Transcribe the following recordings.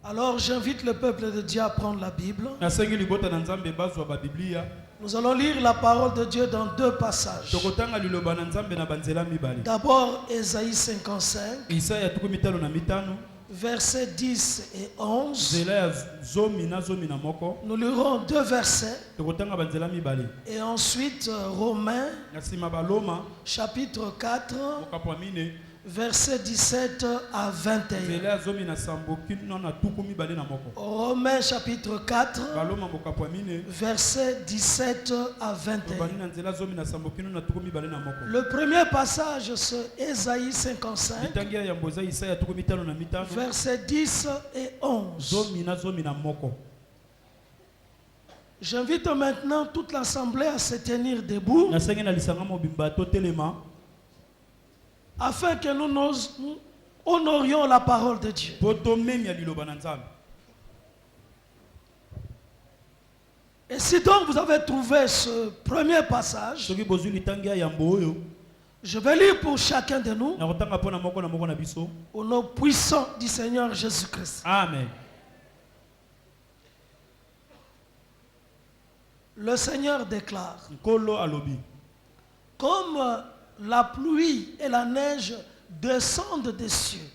Alors j'invite le peuple de Dieu à prendre la Bible. Nous allons lire la parole de Dieu dans deux passages. D'abord Ésaïe 55, versets 10 et 11. Nous lirons deux versets. Et ensuite Romains, chapitre 4, versets 17 à 21. Romains chapitre 4, versets 17 à 21. Le premier passage, c'est Ésaïe 55, versets 10 et 11. J'invite maintenant toute l'assemblée à se tenir debout, afin que nous honorions la parole de Dieu. Et si donc vous avez trouvé ce premier passage, je vais lire pour chacun de nous au nom puissant du Seigneur Jésus-Christ. Amen. Le Seigneur déclare: comme la pluie et la neige descendent des cieux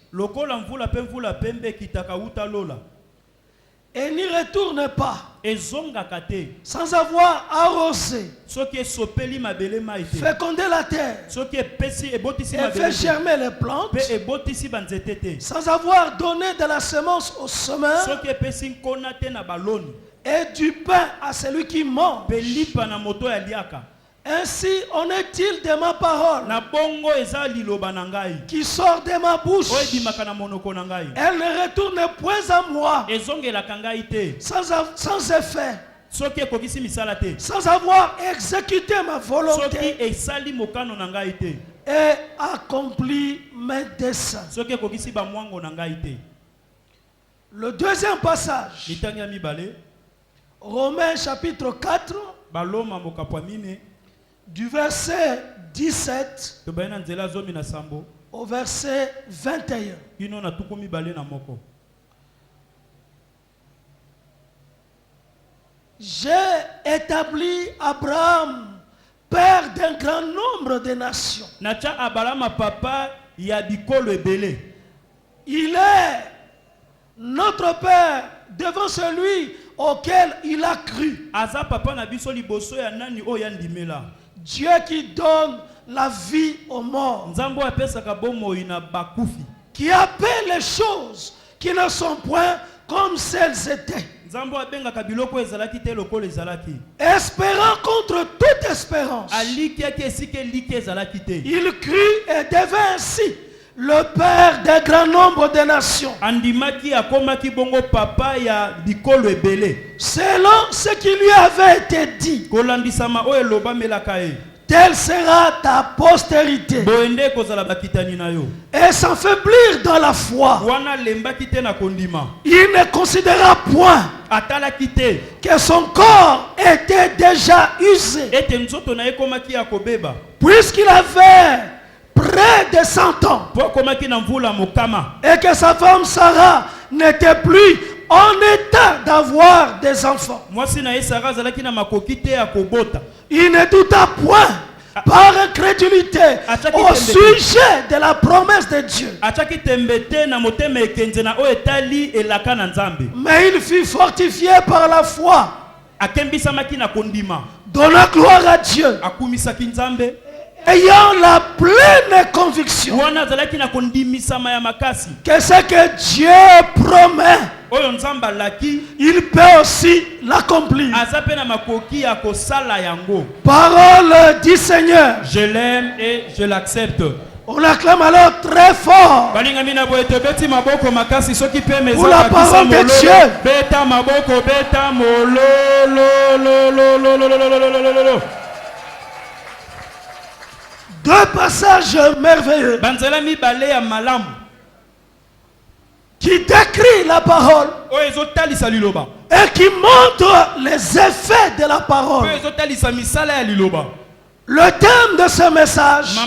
et n'y retournent pas sans avoir arrosé, fécondé la terre et fait germer les plantes, sans avoir donné de la semence au semeur et du pain à celui qui mange. Ainsi en est-il de ma parole qui sort de ma bouche. Elle ne retourne point à moi sans effet, sans avoir exécuté ma volonté et accompli mes desseins. Le deuxième passage, Romains chapitre 4, du verset 17 au verset 21. J'ai établi Abraham père d'un grand nombre de nations. Il est notre père devant celui auquel il a cru. Dieu qui donne la vie aux morts, qui appelle les choses qui ne sont point comme celles étaient, espérant contre toute espérance. Il crut et devint ainsi le père d'un grand nombre de nations, selon ce qui lui avait été dit: telle sera ta postérité. Et s'affaiblir dans la foi, il ne considéra point que son corps était déjà usé, puisqu'il avait près de 100 ans, et que sa femme Sarah n'était plus en état d'avoir des enfants. Il ne douta point par incrédulité au sujet de la promesse de Dieu, mais il fut fortifié par la foi, donnant gloire à Dieu, ayant la pleine conviction que ce que Dieu promet, il peut aussi l'accomplir. Parole du Seigneur. Je l'aime et je l'accepte. On l'acclame alors très fort pour la parole de Dieu. Deux passages merveilleux qui décrit la parole et qui montre les effets de la parole. Le thème de ce message,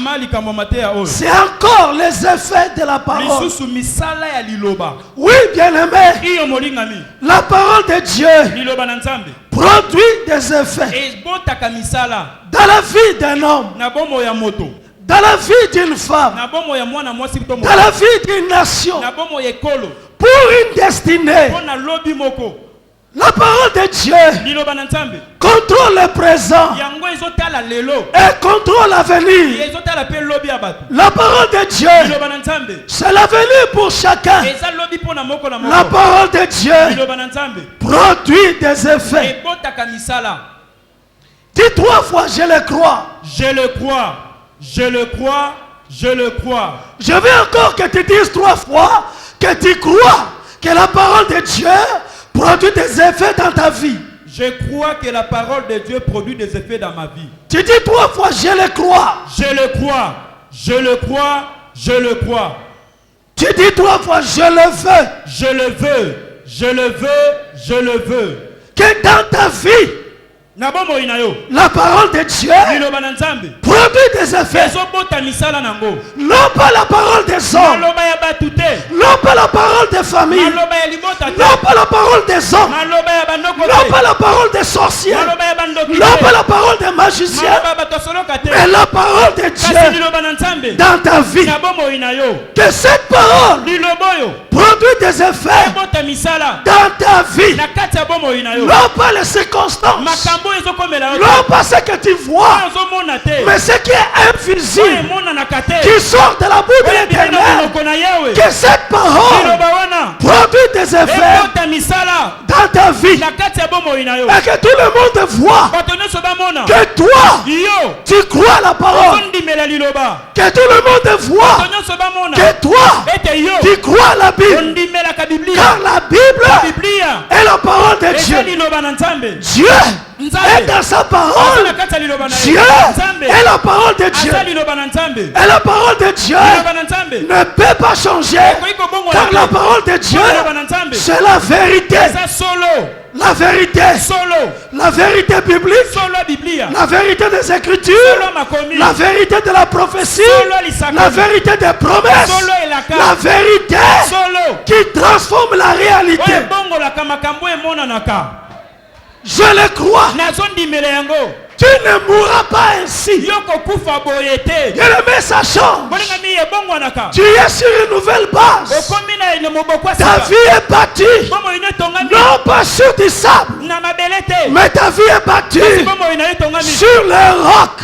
c'est encore les effets de la parole. Oui, bien-aimé, La parole de Dieu produit des effets dans la vie d'un homme, dans la vie d'une femme, dans la vie d'une nation, pour une destinée. La parole de Dieu contrôle le présent et contrôle l'avenir. La parole de Dieu, c'est l'avenir pour chacun. La parole de Dieu produit des effets. Dis 3 fois, je le crois. Je le crois, je le crois, je le crois. Je veux encore que tu dises 3 fois que tu crois que la parole de Dieu produit des effets dans ta vie. Je crois que la parole de Dieu produit des effets dans ma vie. Tu dis 3 fois, je le crois. Je le crois, je le crois, je le crois. Tu dis 3 fois, je le veux. Je le veux, je le veux, je le veux. Que dans ta vie, la parole de Dieu produit des effets. Non pas la parole des hommes, non pas la parole des familles, non pas la parole des hommes, non pas la parole des sorciers, non pas la parole des magiciens, mais la parole de Dieu dans ta vie. Que cette parole produit des effets dans ta vie. Non pas les circonstances, non pas ce que tu vois, mais ce qui est invisible, qui sort de la bouche de l'Éternel. Que cette parole produit des effets dans ta vie, et que tout le monde voit que toi, tu crois la parole. Que tout le monde voit que toi, tu crois la Bible. Car la Bible est la parole de Dieu. Dieu est dans sa parole. Dieu est la parole de Dieu. Et la parole de Dieu ne peut pas changer. Car la parole de Dieu, c'est la vérité. La vérité. La vérité biblique. La vérité des Écritures. La vérité de la prophétie. La vérité des promesses. La vérité qui transforme la réalité. Je le crois. Tu ne mourras pas ainsi. Bien-aimé, ça change. Tu es sur une nouvelle base. Ta vie est bâtie non pas sur du sable, mais ta vie est bâtie sur le roc,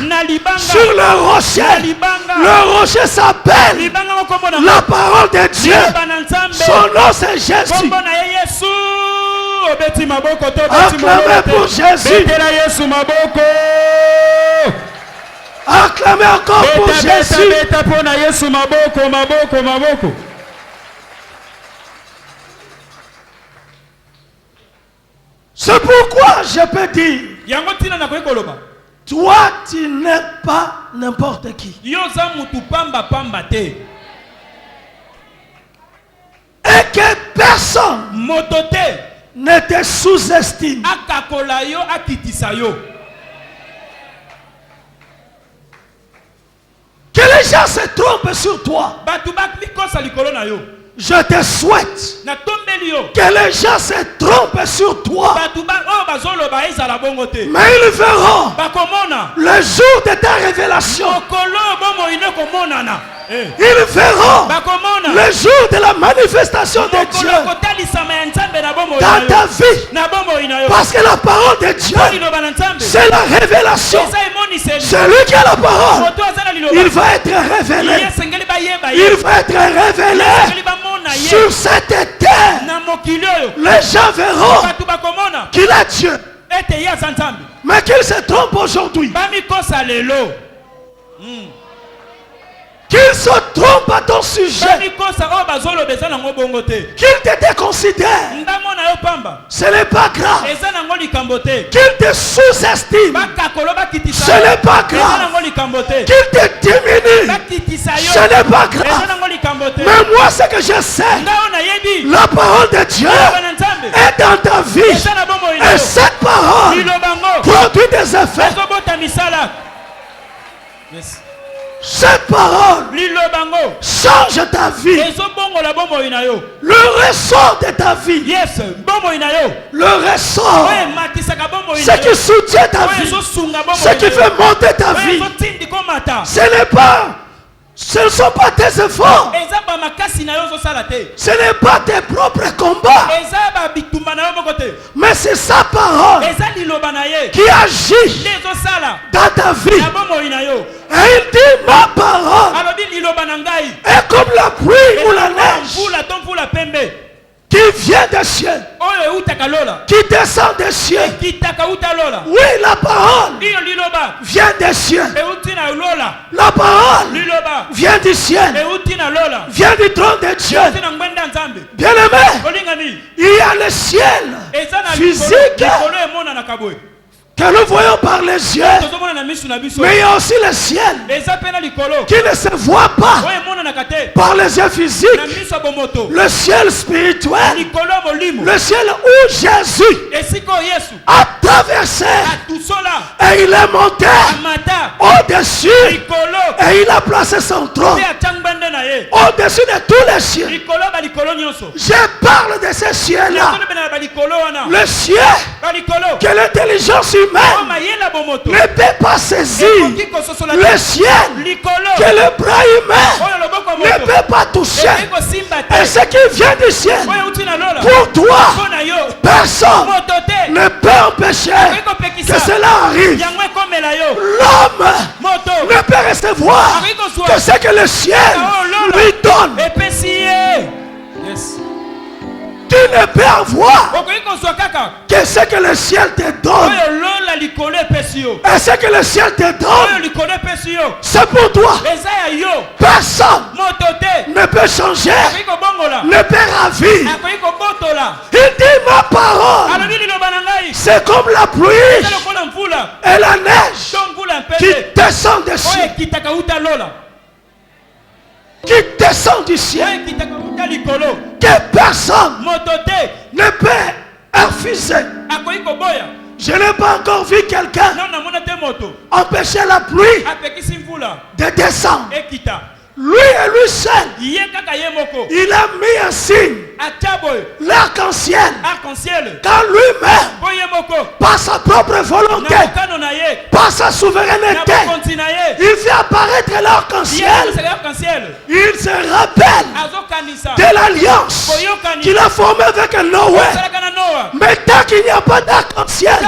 sur le rocher. Le rocher s'appelle la parole de Dieu. Son nom c'est Jésus. Acclamez pour Jésus. Acclamez encore pour Jésus. C'est pourquoi je peux dire, toi tu n'es pas n'importe qui. Et que personne ne te sous-estime. Que les gens se trompent sur toi. Je te souhaite que les gens se trompent sur toi. Mais ils verront le jour de ta révélation. Ils verront le jour de la manifestation de Dieu dans ta vie. Parce que la parole de Dieu, c'est la révélation. Celui qui a la parole, il va être révélé. Il va être révélé sur cette terre. Les gens verront qu'il est Dieu. Mais qu'il se trompe aujourd'hui. Qu'il se trompe à ton sujet. Qu'il te déconsidère. Ce n'est pas grave. Qu'il te sous-estime. Ce n'est pas grave. Qu'il te diminue. Ce n'est pas grave. Mais moi ce que je sais, la parole de Dieu est dans ta vie. Et cette parole produit des effets. Cette parole change ta vie. Le ressort de ta vie. Le ressort. Ce qui soutient ta vie. Ce qui fait monter ta vie. Ce ne sont pas tes efforts. Ce n'est pas tes propres combats. Mais c'est sa parole qui agit dans ta vie. Et il dit, ma parole est comme la pluie ou la neige qui vient des cieux, qui descend des cieux. Oui, la parole vient des cieux. La parole vient du ciel, vient du trône de Dieu. Bien aimé, il y a le ciel physique que nous voyons par les yeux, mais il y a aussi le ciel qui ne se voit pas par les yeux physiques. Le ciel spirituel, le ciel où Jésus a traversé et il est monté au-dessus et il a placé son trône au-dessus de tous les cieux. Je parle de ces cieux-là. Le ciel que l'intelligence humaine ne peut pas saisir. Le ciel que le bras humain ne peut pas toucher. Et ce qui vient du ciel, pour toi, personne ne peut empêcher que cela arrive. L'homme ne peut recevoir que ce que le ciel lui donne. Tu ne peux avoir que ce que le ciel te donne. Et ce que le ciel te donne, c'est pour toi. Personne ne peut changer, ne peut ravir. Il dit, ma parole, c'est comme la pluie et la neige qui descend des cieux, qui descend du ciel, que personne ne peut refuser. Je n'ai pas encore vu quelqu'un empêcher la pluie de descendre. Lui et lui seul, il a mis un signe, l'arc-en-ciel, quand lui-même, par sa propre volonté, par sa souveraineté, il fait apparaître l'arc-en-ciel. Il se rappelle de l'alliance qu'il a formée avec Noé. Mais tant qu'il n'y a pas d'arc-en-ciel,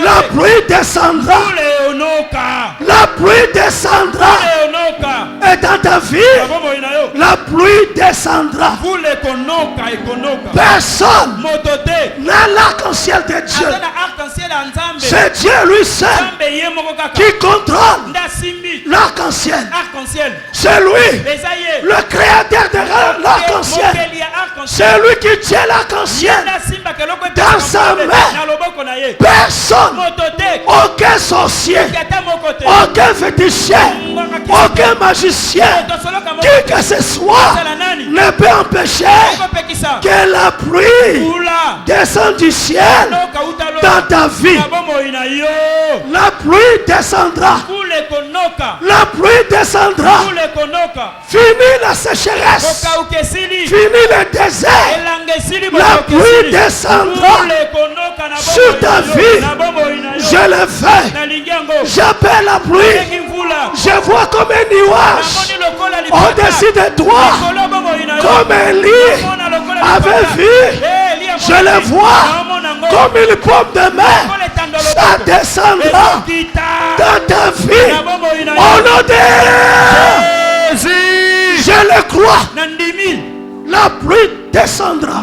la pluie descendra. La pluie descendra. Et dans ta vie, la pluie descendra. Personne n'a l'arc-en-ciel de Dieu. C'est Dieu lui seul qui contrôle l'arc-en-ciel. C'est lui, le créateur de l'arc-en-ciel. C'est lui qui tient l'arc-en-ciel dans sa main. Personne, aucun sorcier, aucun féticheur, aucun magicien, qui que ce soit, ne peut empêcher que la pluie descende du ciel dans ta vie. La pluie descendra. La pluie descendra. Fini la sécheresse. Fini le désert. La pluie descendra sur ta vie. Je le fais. J'appelle la pluie. Je vois comme un nuage au-dessus de toi, comme Élie avait vu. Je le vois comme une pomme de main. Ça descendra dans ta vie. Au nom de Jésus, je le crois. La pluie descendra.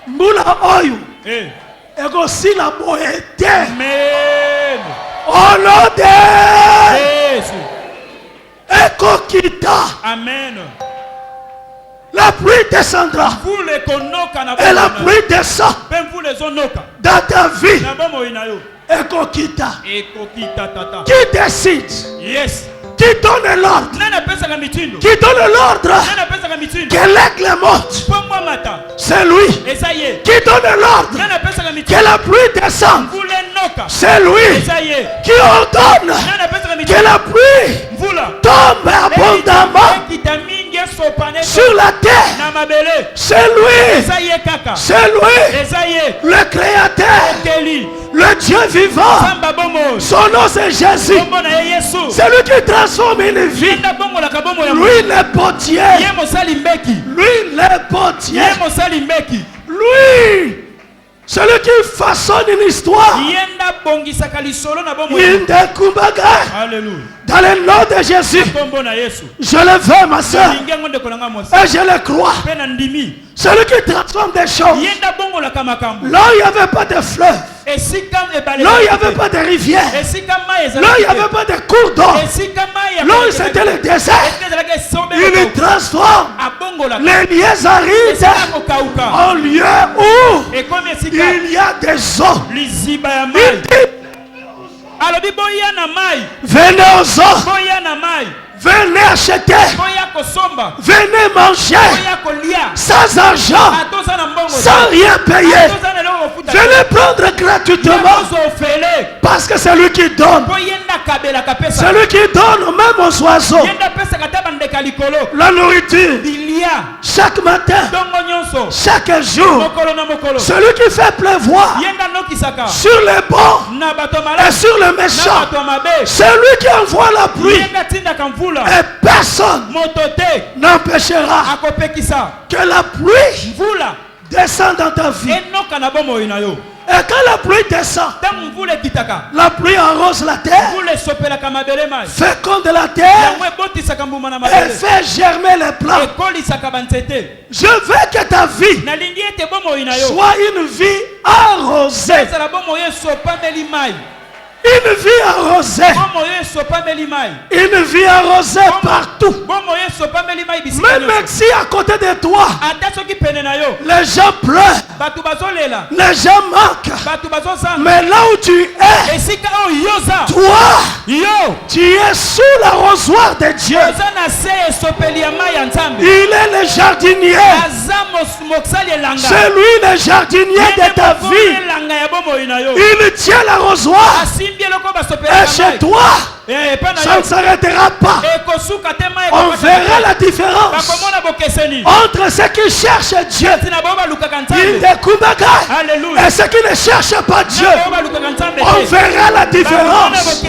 Mula oyo ego sila boete. Amen. Au nom de Jésus, eko kita. Amen. La pluie descendra. Et la pluie descend dans ta vie. Eko kita. Qui décide? Yes. Qui donne l'ordre? Qui donne l'ordre que l'aigle monte? C'est lui. Qui donne l'ordre que la pluie descende? C'est lui. Qui ordonne Que la pluie tombe abondamment sur la terre. C'est lui. C'est lui. Le Créateur. Le Dieu vivant. Son nom c'est Jésus. C'est lui qui transforme une vie. Lui le potier. Lui le potier. Lui, celui qui façonne une histoire. Alléluia. Dans le nom de Jésus, je le veux, ma soeur, et je le crois. Celui qui transforme des choses. Là, il n'y avait pas de fleuve. Là, il n'y avait pas de rivière. Là, il n'y avait pas de cours d'eau. Là, c'était le désert. Il transforme les lieux arides en lieu où il y a des eaux. Venez aux eaux. Venez acheter. Venez manger. Sans argent. Sans rien payer. Venez prendre gratuitement. Parce que c'est lui qui donne. C'est lui qui donne même aux oiseaux la nourriture. Chaque matin. Chaque jour. Celui qui fait pleuvoir sur les bons et sur les méchants. C'est lui qui envoie la pluie. Et personne n'empêchera que la pluie descende dans ta vie. Et quand la pluie descend, la pluie arrose la terre, féconde la terre et fait germer les plants. Je veux que ta vie soit une vie arrosée. Une vie arrosée. Une vie arrosée partout. Même si à côté de toi, les gens pleurent, les gens manquent. Mais là où tu es, toi, tu es sous l'arrosoir de Dieu. Il est le jardinier. C'est lui le jardinier de ta vie. Il tient l'arrosoir. Et chez toi, ça ne s'arrêtera pas. On verra la différence entre ceux qui cherchent Dieu et ceux qui ne cherchent pas Dieu. On verra la différence.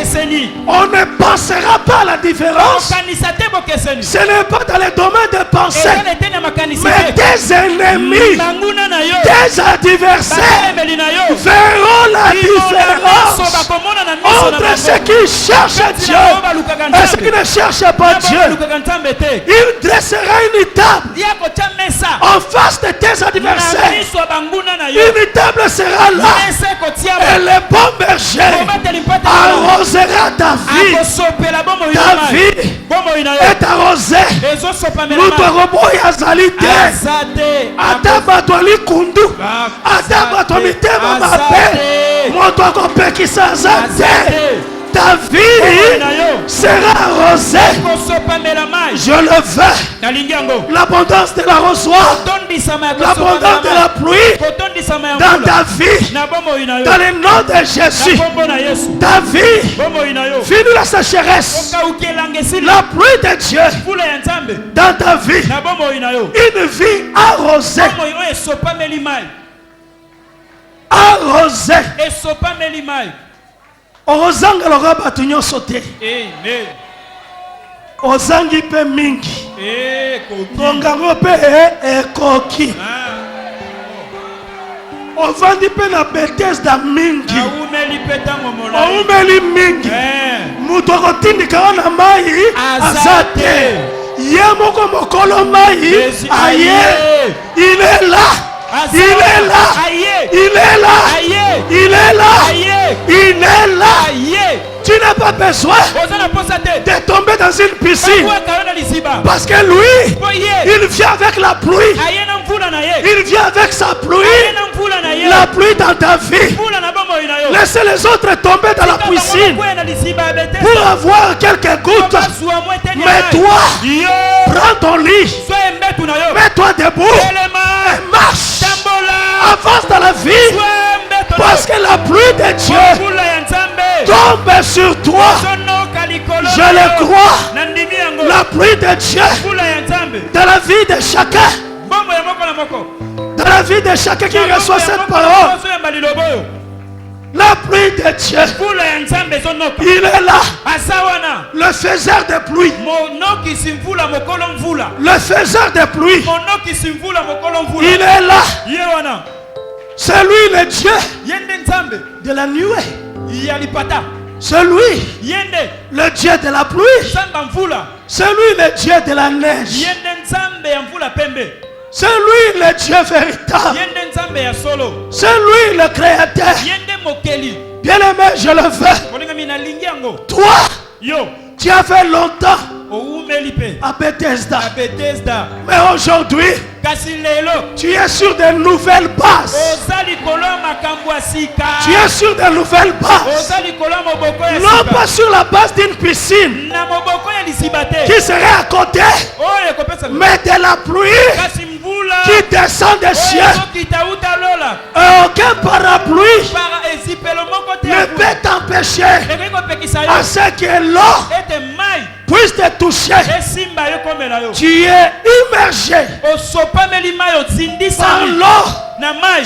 On ne pensera pas à la différence. Ce n'est pas dans les domaines de pensée, mais tes ennemis, tes adversaires verront la différence entre ceux qui cherchent Dieu et ceux qui ne cherchent pas Dieu. Il dressera une table en face de tes adversaires. Une table sera là et le bon berger arrosera ta vie. Ta vie est arrosée. Nous te revoyons ata bato likundu ata bato mitema mabe moto akopekisa te. Ta vie sera arrosée. Je le veux. L'abondance de l'arrosoir, l'abondance de la pluie dans ta vie, dans le nom de Jésus. Ta vie finit la sécheresse. La pluie de Dieu dans ta vie. Une vie arrosée. Arrosée. Ozanga loga batu nyonso te. Amen. Ozangi pe mingi. Kongango pe ekoki. Ovandi pe na Bethesda mingi. Oumeli mingi. Muto kotindika na mai azate. Yemoko mokolo mai aye. Il est là. Il est là. Il est là. Il est là. Il est là. Tu n'as pas besoin de tomber dans une piscine. Parce que lui, il vient avec la pluie. Il vient avec sa pluie. La pluie dans ta vie. Laissez les autres tomber dans la piscine pour avoir quelques gouttes. Mais toi, prends ton lit. Mets-toi debout et marche. Avance dans la vie. Parce que la pluie de Dieu tombe sur toi Je le crois. La pluie de Dieu dans la vie de chacun. Dans la vie de chacun qui reçoit cette parole. La pluie de Dieu. Il est là. Le faiseur de pluie. Le faiseur de pluie. Il est là. C'est lui le Dieu de la nuée. C'est lui le Dieu de la pluie. C'est lui le Dieu de la neige. C'est lui le Dieu véritable. C'est lui le créateur. Bien aimé, je le veux. Toi, tu as fait longtemps à Bethesda. Mais aujourd'hui, tu es sur de nouvelles bases. Tu es sur de nouvelles bases. Non pas sur la base d'une piscine qui serait à côté, mais de la pluie qui descend des cieux. Et aucun parapluie ne peut t'empêcher à ce que l'eau puisse te toucher. Tu es immergé par l'eau.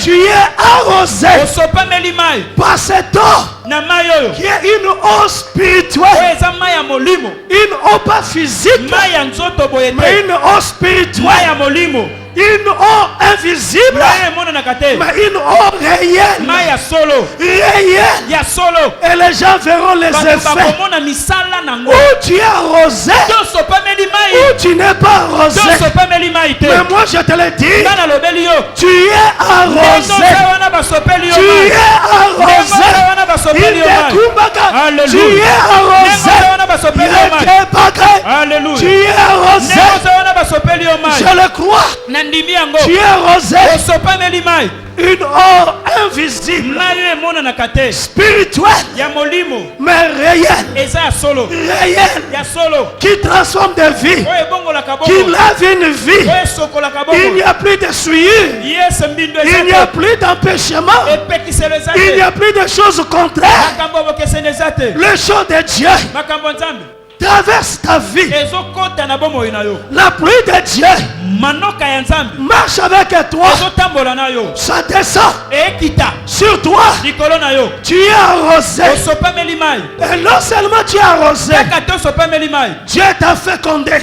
Tu es arrosé par cette eau qui est une eau spirituelle. Une eau pas physique, mais une eau spirituelle. Une eau invisible, mais une eau réelle. Et les gens verront les effets. Où tu es arrosé, où tu n'es pas arrosé. Mais moi je te le dis, tu es arrosé. Tu es arrosé. Tu es arrosé. Tu es arrosé. Je le crois. Tu es arrosé. Une eau invisible, spirituelle, mais réelle, qui transforme des vies, qui lave une vie. Il n'y a plus de souillure, il n'y a plus d'empêchement, il n'y a plus de choses contraires. Le chant de Dieu traverse ta vie. La pluie de Dieu marche avec toi. Ça descend sur toi. Tu es arrosé. Et non seulement tu es arrosé, Dieu t'a fécondé.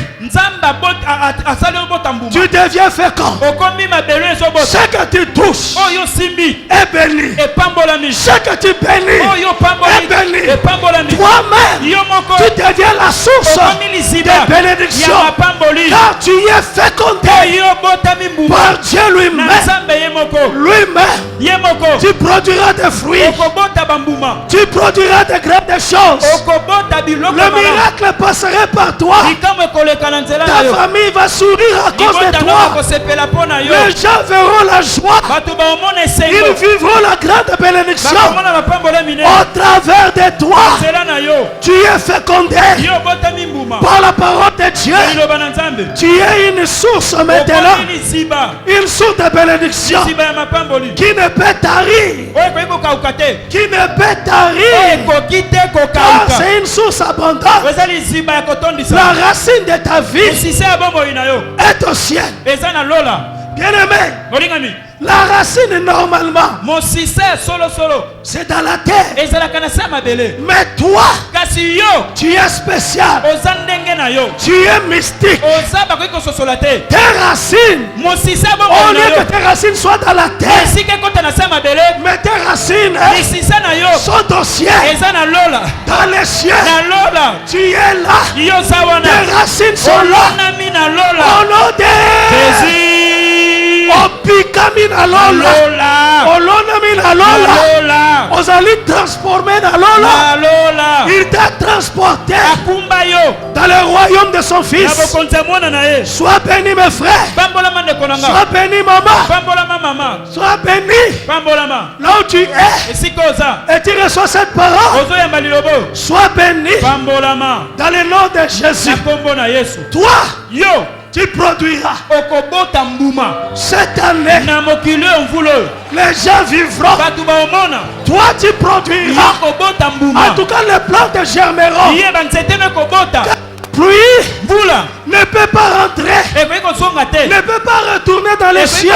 Tu deviens fécond. Ce que tu touches est béni. Ce que tu bénis est béni. Toi-même, tu deviens la source de bénédiction. Car tu es fécondé par Dieu lui-même. Lui-même, tu produiras des fruits. Tu produiras de grandes choses. Le miracle passerait par toi. Ta famille va sourire à cause de toi. Les gens verront la joie. Ils vivront la grande bénédiction au travers de toi. Tu es fécondé par la parole de Dieu. Tu es une source maintenant, une source de bénédiction qui ne peut tarir, qui ne peut tarir, car c'est une source abondante. La racine de ta vie est au ciel. Bien aimé, la racine normalement c'est dans la terre. Mais toi, tu es spécial. Tu es mystique. Tes racines, au lieu que tes racines soient dans la terre, mais tes racines sont au ciel. Dans les cieux, tu es là. Tes racines sont là. Au nom de Opicamina Lola, Olonamina Lola, Ozali transformé dans Lola. Il t'a transporté dans le royaume de son fils. Sois béni mes frères. Sois béni maman. Sois béni là où tu es. Et tu reçois cette parole. Sois béni dans le nom de Jésus. Toi, Tu produiras. Okobota mbuma. Cette année, na mokili omvulo. Les gens vivront. Batu baomona. Toi tu produiras. Okobota mbuma. En tout cas les plantes germeront. Iye banzete na kobota. Pluie mbula ne peut pas rentrer, ne peut pas retourner dans les cieux.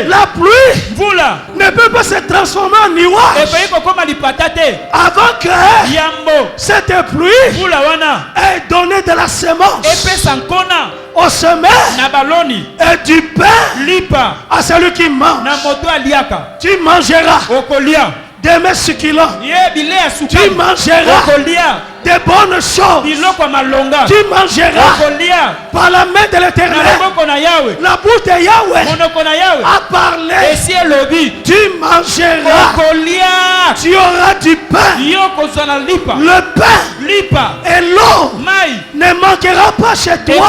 La pluie mbula ne peut pas se transformer en nuage avant que cette pluie ait donné de la semence au semeur et du pain à celui qui mange. Tu mangeras des mets succulents. Tu mangeras des bonnes choses. Tu mangeras par la main de l'Éternel. La bouche de Yahweh a parlé. Tu mangeras. Tu auras du pain. Le pain et l'eau ne manquera pas chez toi.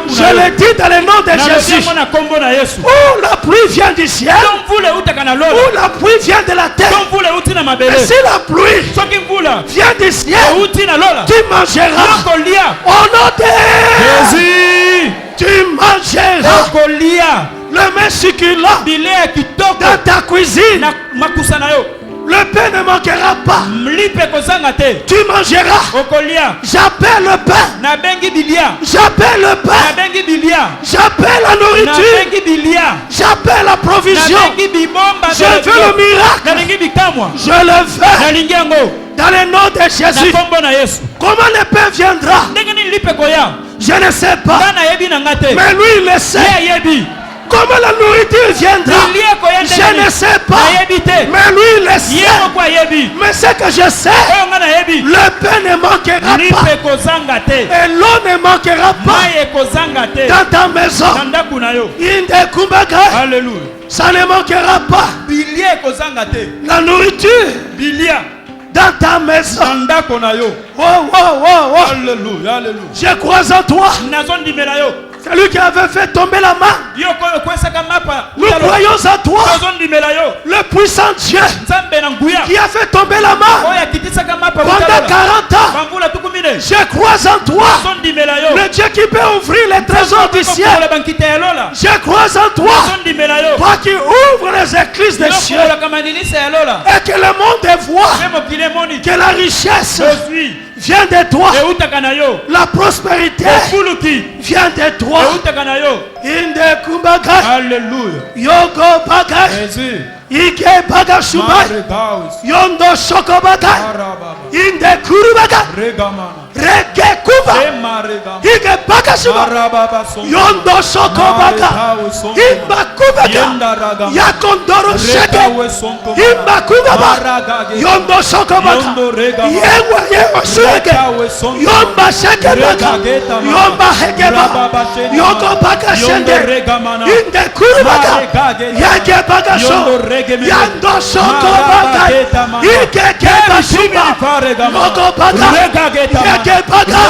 Je le dis dans le nom de Jésus. Où la pluie vient du ciel, où la pluie vient de la terre. Et si la pluie vient du ciel, tu mangeras. Au nom de Jésus, tu mangeras le mets succulent dans ta cuisine. Le pain ne manquera pas. Tu mangeras. J'appelle le pain. J'appelle le pain. J'appelle la nourriture. J'appelle la provision. Je veux le miracle. Je le veux. Dans le nom de Jésus. Comment le pain viendra? Je ne sais pas. Mais lui il le sait. Comment la nourriture viendra? Je ne sais pas. Mais lui il le sait. Mais ce que je sais, le pain ne manquera pas. Et l'eau ne manquera pas dans ta maison. Alléluia. Ça ne manquera pas. La nourriture dans ta maison. Oh, oh, oh, oh. Alléluia, alléluia. Je crois en toi. Celui qui avait fait tomber la main. Nous croyons en toi. Le puissant Dieu qui a fait tomber la main pendant 40 ans. Je crois en toi. Le Dieu qui peut ouvrir les trésors du ciel. Je crois en toi. Toi qui ouvres les écluses des cieux. Et que le monde voit que la richesse vient de toi. La prospérité vient de toi. Inde kumbaga. Alléluia. Yogo baga. Ike baga shubai. Yondo shoko baga. Inde kurubaga. Rege kuba. Ike baga shubai. Yondo shoko baga. Imba kubaga. Yakondoro sheke. Imba kubaga. Yondo shoko baga. Yewa yewa sheke. Yomba sheke baga. Yomba heke baga. Yoko baga shende. Inde kurubaga. Yage baga sho. Yando shoko baga. Ike keba shuba. Yoko baga. Yage baga.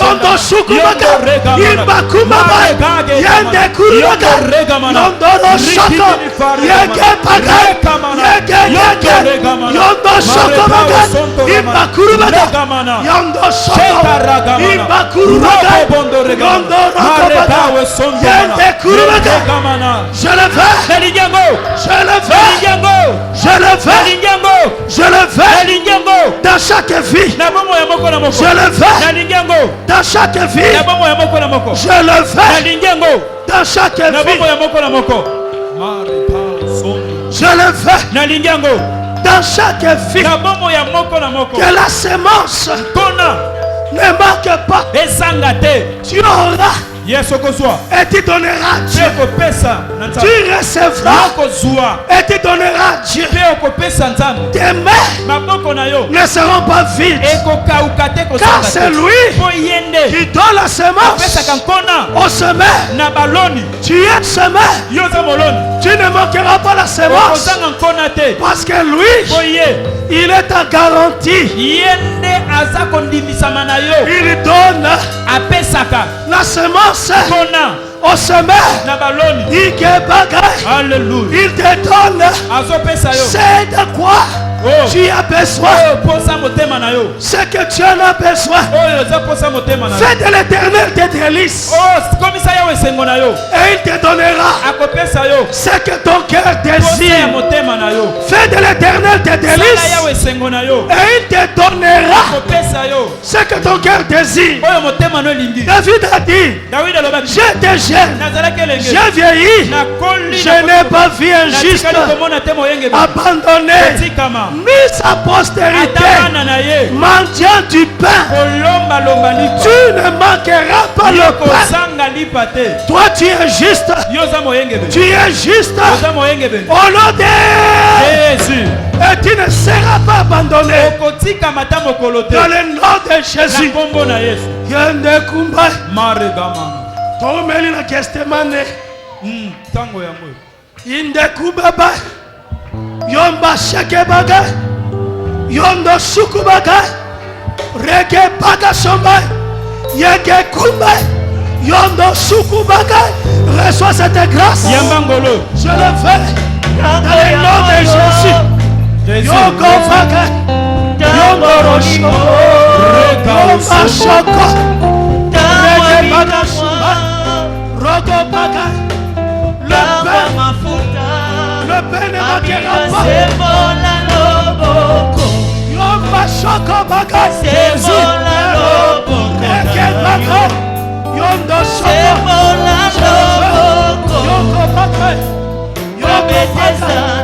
Yondo shuku baga. Imba kubaga. Yende kurubaga. Yondo shoko. Yage baga. Yage. Yondo shoko baga. Imba kurubaga. Yondo shoko. Imba kurubaga. Yondo rokobaga. Yende kurubaga. Je le fais. Je le fais. Je le fais. Je le fais. Dans chaque vie. Je le fais. Dans chaque vie. Je le fais. Dans chaque vie. Je le fais. Dans chaque vie. Que la semence ne manque pas. Tu auras. Et tu donneras Dieu. Tu recevras. Et tu donneras Dieu. Tes mains ne seront pas vides. Car c'est lui qui donne la semence au semeur. Tu es semeur. Tu ne manqueras pas la semence. Parce que lui, il est en garantie. Il donne la semence au semeur. Il te donne. C'est de quoi tu as besoin, ce que tu en as besoin, fais de l'Éternel tes délices. Et il te donnera ce que ton cœur désire. Fais de l'Éternel tes délices. Et il te donnera ce que ton cœur désire. David a dit, j'étais jeune, j'ai vieilli, je n'ai pas vu un juste abandonné, ni sa postérité mendiant du pain. Tu ne manqueras pas le pain. Toi tu es juste, tu es juste au nom de Jésus. Et tu ne seras pas abandonné dans le nom de Jésus. Yende kumba tomeli na kestemane inde kubaba yomba shake baga yondo suku baga reke baga somba yeke kumba yondo suku baga. Reçois cette grâce. Je le fais dans le nom de Jésus. Yoko baga yombo rosho yomba shoko reke baga somba rogo baga. Le pain ne manquera pas. Yomba shoko baga Jésus. Reke baga yondo shoko yoko baga yoko baga.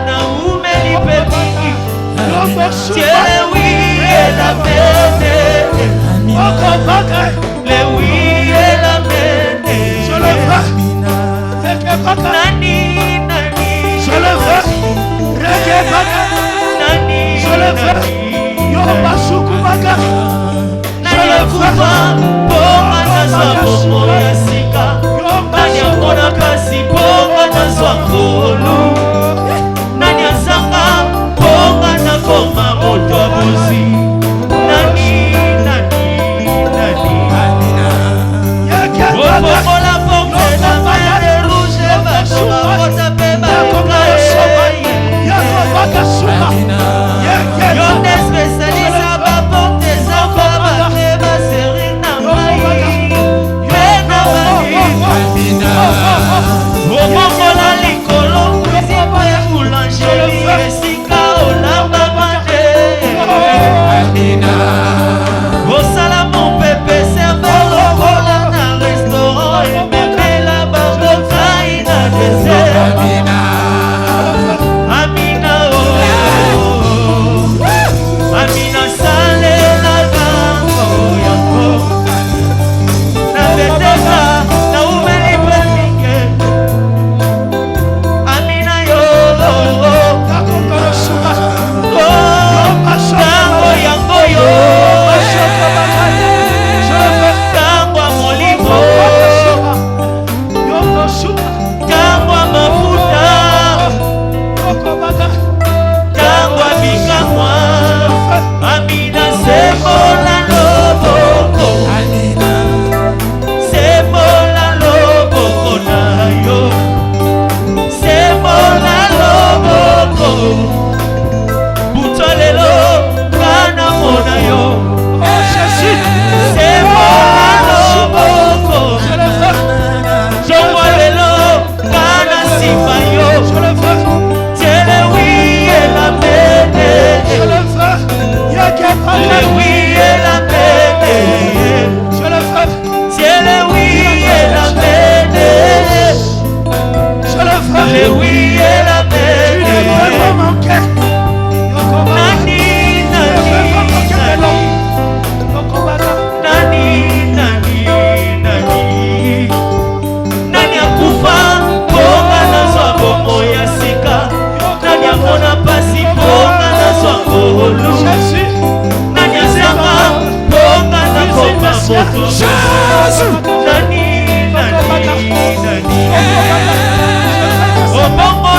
Oh,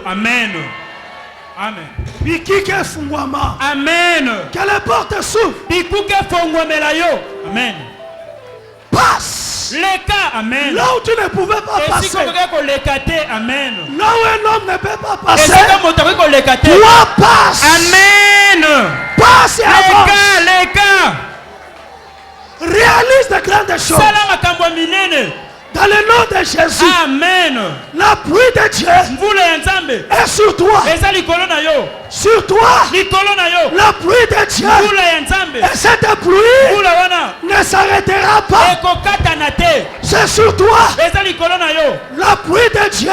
Amen. Amen. Bikike fungwama. Amen. Que les portes s'ouvrent. Bikuke fungwamela yo. Amen. Passe. Leka. Amen. Là où tu ne pouvais pas passer. Amen. Là où un homme ne peut pas passer. Toi passe. Amen. Passe et avance. Leka. Réalise de grandes choses. Dans le nom de Jésus. Amen. La pluie de Dieu est sur toi. Sur toi. La pluie de Dieu. Et cette pluie ne s'arrêtera pas. C'est sur toi. La pluie de Dieu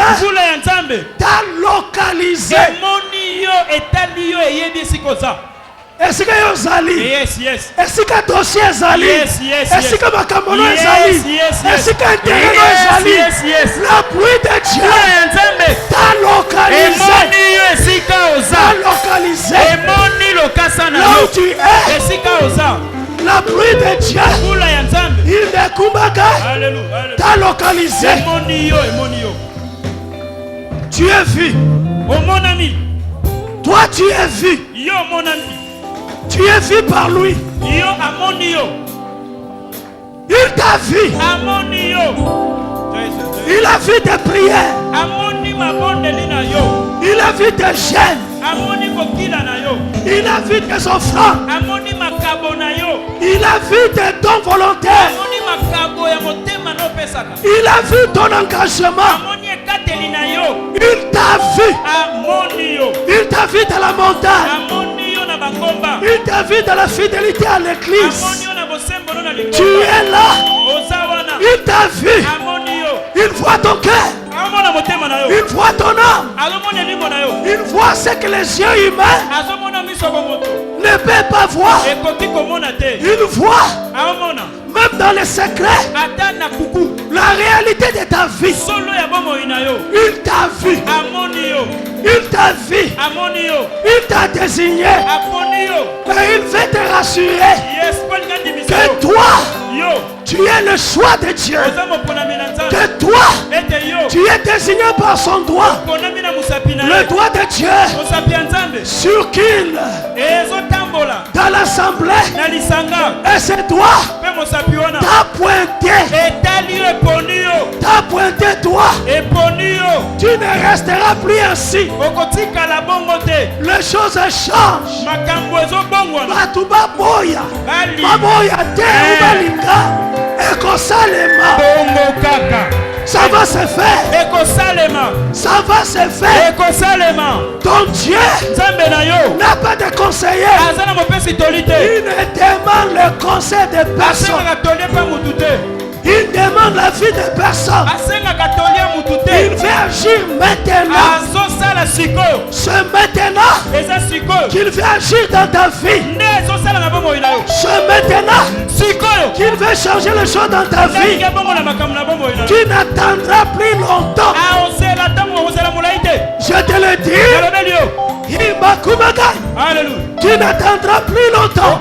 t'a localisé. Est-ce que Yozali? Yes, yes. Est-ce que dossier Zali? Yes, yes. Est-ce que Makamono Zali? Est-ce que Terreno Zali? La pluie de Dieu t'a localisé. T'a localisé. Là où tu es. La pluie de Dieu. Il ne Kumbaka t'a localisé. Tu es vu. Oh mon ami. Toi tu es vu. Yo mon ami. Tu es vu par lui. Yo amonio. Il t'a vu. Amonio. Il a vu tes prières. Amoni ma bonde lina yo. Il a vu tes jeûnes. Amoni kokila na yo. Il a vu tes offrandes. Amoni makabo na yo. Il a vu tes dons volontaires. Amoni makabo ya motema no pesaka. Il a vu ton engagement. Amoni ekateli na yo. Il t'a vu. Amonio. Il t'a vu dans la montagne. Amonio na bangomba. Il t'a vu dans la fidélité à l'église. Amonio na bosembo na lingomba. Tu es là. Ozawana. Il t'a vu. Amonio. Il voit ton cœur. Il voit ton âme. Il voit ce que les yeux humains ne peuvent pas voir. Il voit, même dans les secrets, la réalité de ta vie. Il t'a vu. Il t'a vu. Il t'a désigné. Et il veut te rassurer que toi, tu es le choix de Dieu. Que toi, tu es désigné par son doigt. Le doigt de Dieu sur qu'il dans l'assemblée. Et ce doigt t'a pointé. T'a pointé toi. Tu ne resteras plus ainsi. Les choses changent. Batuba boya. Baboya te ubalinga. Ekosalema. Ça va se faire. Ça va se faire. Ton Dieu n'a pas de conseiller. Il ne demande le conseil de personne. Il demande la vie de personne. Il veut agir maintenant. C'est maintenant qu'il veut agir dans ta vie. C'est maintenant qu'il veut changer les choses dans ta vie. Tu n'attendras plus longtemps. Je te le dis. Tu n'attendras plus longtemps.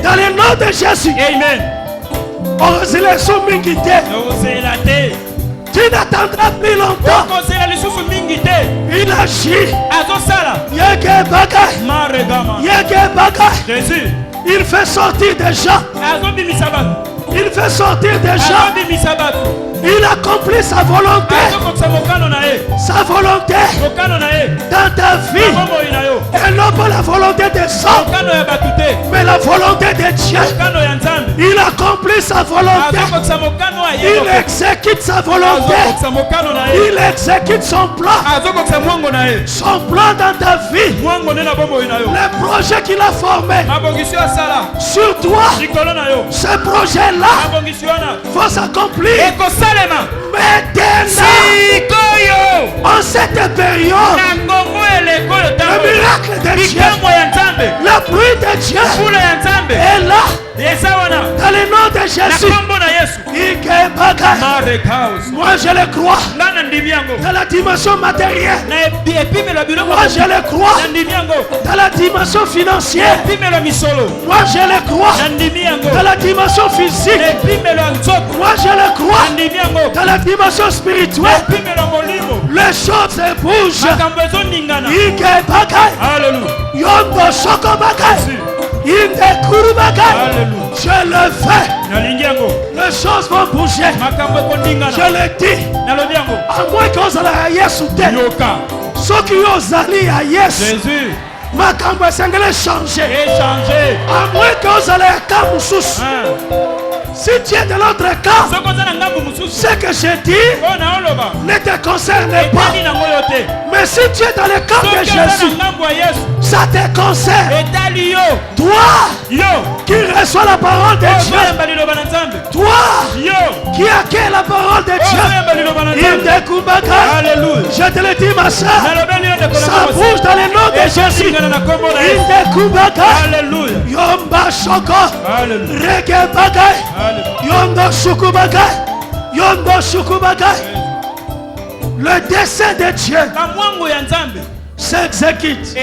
Dans le nom de Jésus. Amen. Tu n'attendras plus longtemps. Il agit. Jésus. Il fait sortir des gens. Il fait sortir des gens. Il accomplit sa volonté. Sa volonté dans ta vie. Et non pas la volonté des hommes, mais la volonté de Dieu. Il accomplit sa volonté. Il exécute sa volonté. Il exécute son plan. Son plan dans ta vie. Le projet qu'il a formé sur toi. Ce projet-là va s'accomplir. Maintenant, en cette période, le miracle de Dieu, la pluie de Dieu est là. Dans le nom de Jésus. Moi je le crois. Dans la dimension matérielle. Moi je le crois. Dans la dimension financière. Moi je le crois. Dans la dimension physique. Moi je le crois. Dans la dimension spirituelle. Les choses bougent. Yondo Shoko Bakai. Je le fais. Les choses vont bouger. Je le dis. À moins qu'on aille à Yesu. Ceux qui ont allé à Yesu. Makambo esengele changer. À moins qu'on aille à Kamoussous. Si tu es de l'autre cas, ce que je dis ne te concerne pas. Mais si tu es dans le camp de Jésus, ça te concerne. Toi qui reçois la parole de Dieu, toi qui accueille la parole de Dieu, je te le dis ma soeur, ça bouge dans le nom de Jésus. Yomba Shoko, Rege Bagay, Yondo Shukubagai, Yondo Shukubagai. Le dessein de Dieu s'exécute.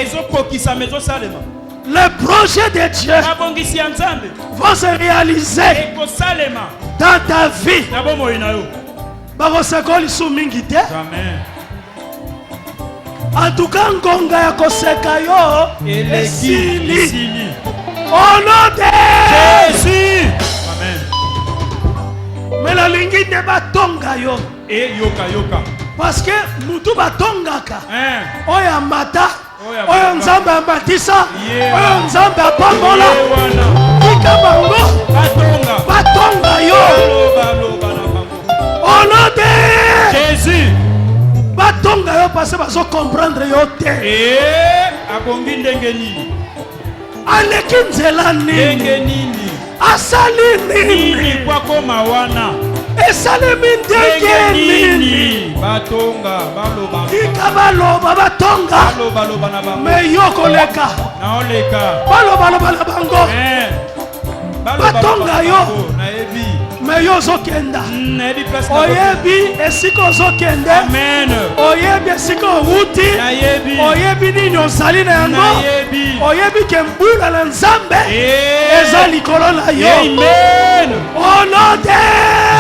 Le projet de Dieu va se réaliser dans ta vie. En tout cas, Ngonga ya koseka yo esili. Au nom de Jésus. Amen. Mais la lingi ne batonga yo. Yoka. Parce que mutu batongaka. Oya mata. Oya nzambe amatisa. Oya nzambe apambola. Tika bango. Batonga yo. Au nom de Jésus. Batonga yo parce que bazo comprendre yo te. Abongi ndenge nini? Aleki nzela nini? Asali nini? Kwako mawana. Esalemi ndenge nini? Batonga baloba. Tika baloba batonga. Baloba na bango. Me yo koleka. Na oleka. Baloba na bango. Batonga yo. Na ebi. Me yo zokenda. Oyebi esiko zokende. Amen. Oyebi esiko wuti. Oyebi nini ozali na yango. Oyebi kembula na nzambe. Eza likolo na yo. Amen. Au nom de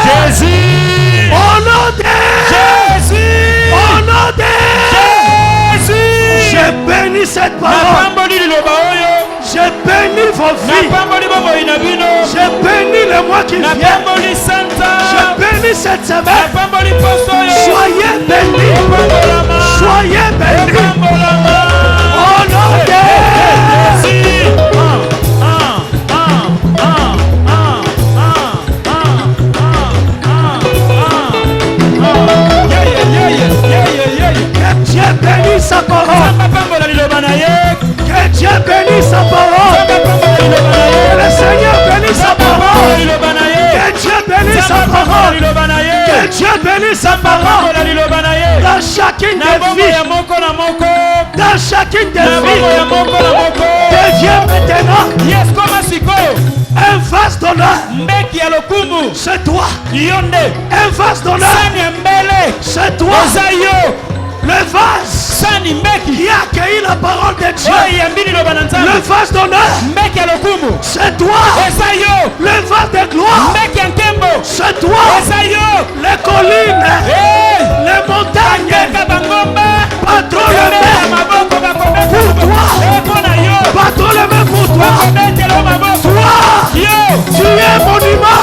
Jésus. Au nom de Jésus. Au nom de Jésus. Je bénis cette parole. Je bénis vos vies. Je bénis le mois qui vient. Je bénis cette semaine. Soyez bénis. Soyez bénis. Au nom de Jésus. Que Dieu bénisse sa parole. Que Dieu bénisse sa parole. Que le Seigneur bénisse sa parole. Que Dieu bénisse sa parole. Que Dieu bénisse sa parole. Dans chacune des vies. Dans chacune des vies. Deviens maintenant un vase d'honneur. C'est toi. Un vase d'honneur. C'est toi. Le vase qui a accueilli la parole de Dieu. Le vase d'honneur. C'est toi. Le vase de gloire. C'est toi. Les collines. Les montagnes. Patron le même pour toi. Patron le même pour toi. Toi, tu es monument.